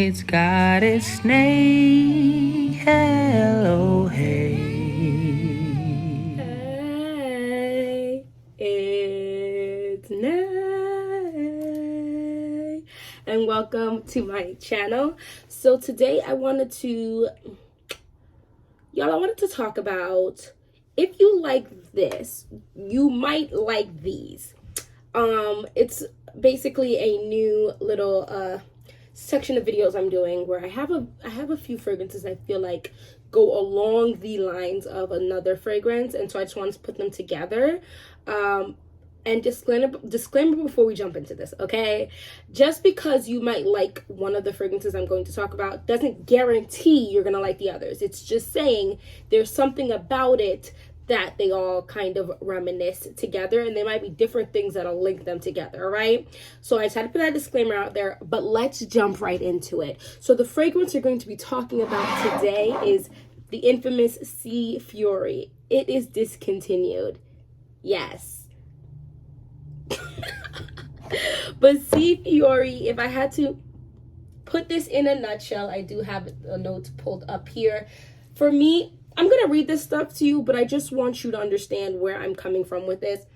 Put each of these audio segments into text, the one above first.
It's got its name. Hello, hey. Hey, it's Nay, and welcome to my channel. So today I wanted to talk about, if you like this, you might like these. It's basically a new little section of videos I'm doing where I have a few fragrances I feel like go along the lines of another fragrance, and so I just wanted to put them together. And disclaimer before we jump into this, okay? Just because you might like one of the fragrances I'm going to talk about doesn't guarantee you're gonna like the others. It's just saying there's something about it that they all kind of reminisce together, and there might be different things that'll link them together, right? So I just had to put that disclaimer out there, but let's jump right into it. So the fragrance we're going to be talking about today is the infamous C. Fiori. It is discontinued. Yes. But C. Fiori, if I had to put this in a nutshell, I do have a note pulled up here. For me, I'm going to read this stuff to you, but I just want you to understand where I'm coming from with this.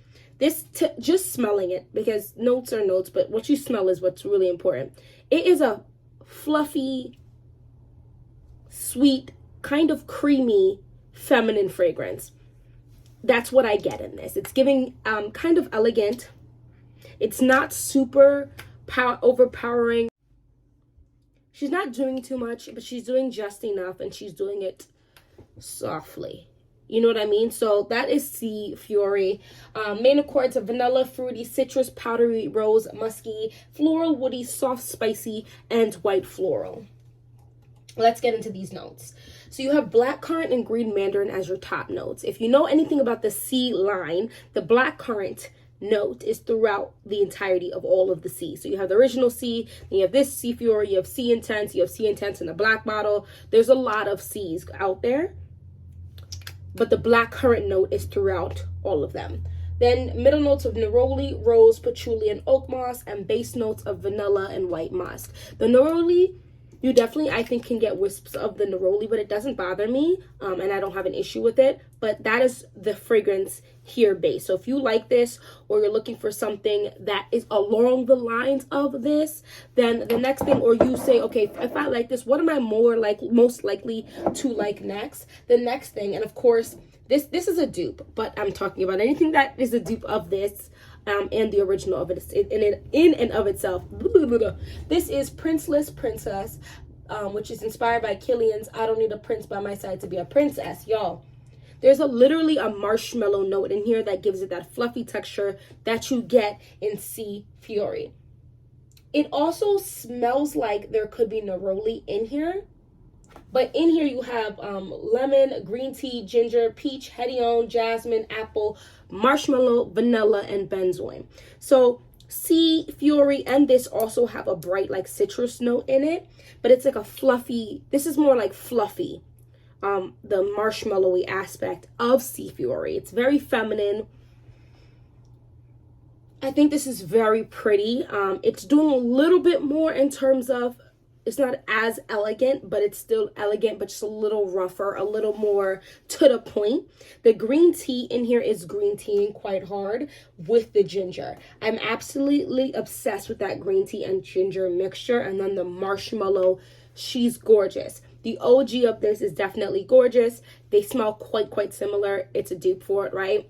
Just smelling it, because notes are notes, but what you smell is what's really important. It is a fluffy, sweet, kind of creamy, feminine fragrance. That's what I get in this. It's giving kind of elegant. It's not super overpowering. She's not doing too much, but she's doing just enough, and she's doing it softly. You know what I mean? So that is C. Fiori. Main accords of vanilla, fruity, citrus, powdery, rose, musky, floral, woody, soft, spicy, and white floral. Let's get into these notes. So you have blackcurrant and green mandarin as your top notes. If you know anything about the C line, the blackcurrant note is throughout the entirety of all of the C. So you have the original C, then you have this C. Fiori, you have C Intense, you have C Intense in the black bottle. There's a lot of C's out there, but the blackcurrant note is throughout all of them. Then middle notes of neroli, rose, patchouli, and oak moss, and base notes of vanilla and white musk. The neroli, you definitely, I think, can get wisps of the neroli, but it doesn't bother me, and I don't have an issue with it. But that is the fragrance here base. So if you like this, or you're looking for something that is along the lines of this, then the next thing, or you say, okay, if I like this, what am I most likely to like next? The next thing, and of course, this is a dupe, but I'm talking about anything that is a dupe of this. And the original of it in and of itself. This is Princeless Princess, which is inspired by Killian's I Don't Need a Prince by My Side to Be a Princess. Y'all, there's literally a marshmallow note in here that gives it that fluffy texture that you get in C. Fiori. It also smells like there could be neroli in here. But in here you have lemon, green tea, ginger, peach, hedione, jasmine, apple, marshmallow, vanilla, and benzoin. So C. Fiori and this also have a bright like citrus note in it, but it's like a fluffy, this is more like fluffy, the marshmallowy aspect of C. Fiori. It's very feminine. I think this is very pretty. It's doing a little bit more in terms of, it's not as elegant, but it's still elegant, but just a little rougher, a little more to the point. The green tea in here is green teaing quite hard with the ginger. I'm absolutely obsessed with that green tea and ginger mixture. And then the marshmallow, she's gorgeous. The OG of this is definitely gorgeous. They smell quite similar. It's a dupe for it, right?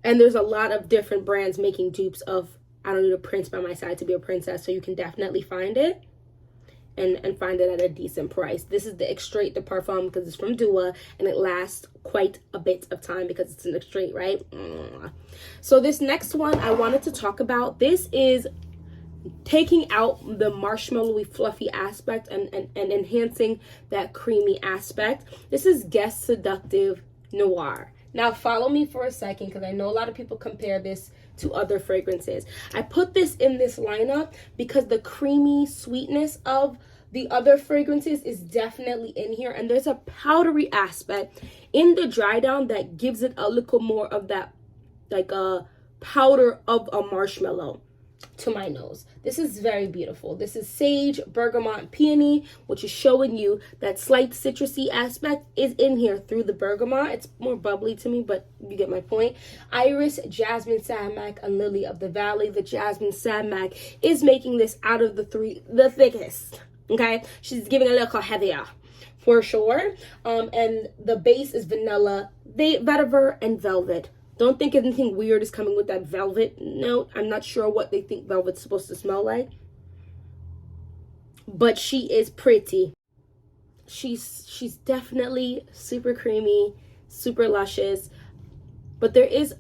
And there's a lot of different brands making dupes of I Don't Need a Prince by My Side to Be a Princess, so you can definitely find it and find it at a decent price. This is the Extrait de Parfum because it's from Dua, and it lasts quite a bit of time because it's an Extrait, right? So this next one I wanted to talk about, this is taking out the marshmallowy fluffy aspect and enhancing that creamy aspect. This is Guess Seductive Noir. Now follow me for a second, because I know a lot of people compare this to other fragrances. I put this in this lineup because the creamy sweetness of the other fragrances is definitely in here, and there's a powdery aspect in the dry down that gives it a little more of that, like a powder of a marshmallow. to my nose. This is very beautiful. This is sage, bergamot, and peony, which is showing you that slight citrusy aspect is in here through the bergamot. It's more bubbly to me, but you get my point. Iris, jasmine, sammac, and lily of the valley. The jasmine sammac is making this out of the three the thickest. Okay, she's giving a little heavier for sure. And the base is vanilla, vetiver, and velvet. Don't think anything weird is coming with that velvet note. I'm not sure what they think velvet's supposed to smell like. But she is pretty. She's definitely super creamy, super luscious. But there is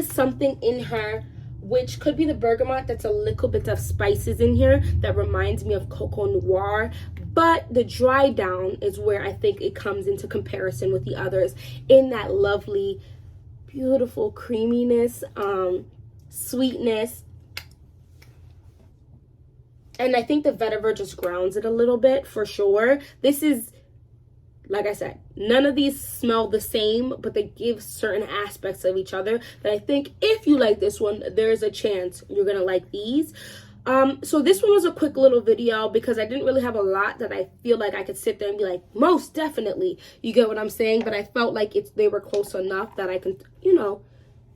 something in her, which could be the bergamot, that's a little bit of spices in here that reminds me of cocoa noir. But the dry down is where I think it comes into comparison with the others in that lovely, beautiful creaminess, sweetness. And I think the vetiver just grounds it a little bit for sure. This is, like I said, none of these smell the same, but they give certain aspects of each other that I think if you like this one, there's a chance you're gonna like these. So this one was a quick little video because I didn't really have a lot that I feel like I could sit there and be like, most definitely, you get what I'm saying? But I felt like they were close enough that I can,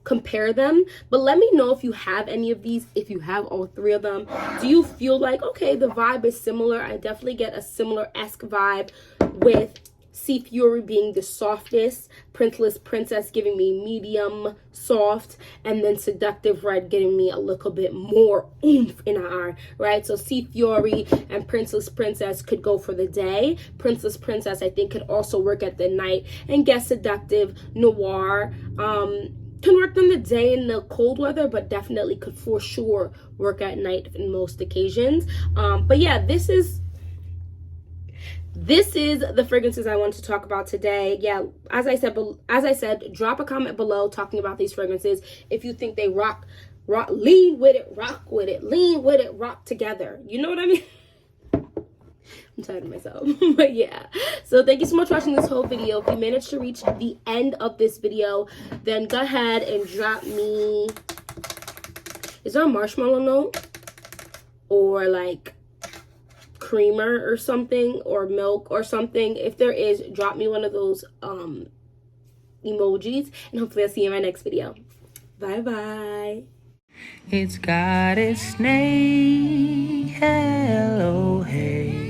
compare them. But let me know if you have any of these, if you have all three of them. Do you feel like, okay, the vibe is similar? I definitely get a similar-esque vibe with Fiori being the softest, Princeless Princess giving me medium soft, and then Seductive Red getting me a little bit more oomph in her eye, right? So Fiori and Princeless Princess could go for the day. Princeless Princess, I think, could also work at the night. And Guess Seductive Noir can work in the day in the cold weather, but definitely could for sure work at night in most occasions. But yeah, this is the fragrances I want to talk about today. Yeah, as I said, drop a comment below talking about these fragrances. If you think they rock, lean with it, rock with it, lean with it, rock together. You know what I mean? I'm tired of myself. But yeah, so thank you so much for watching this whole video. If you managed to reach the end of this video, then go ahead and drop me, is there a marshmallow note or like creamer or something, or milk or something? If there is, drop me one of those emojis, and hopefully I'll see you in my next video. Bye bye. It's got its name. Hello, hey.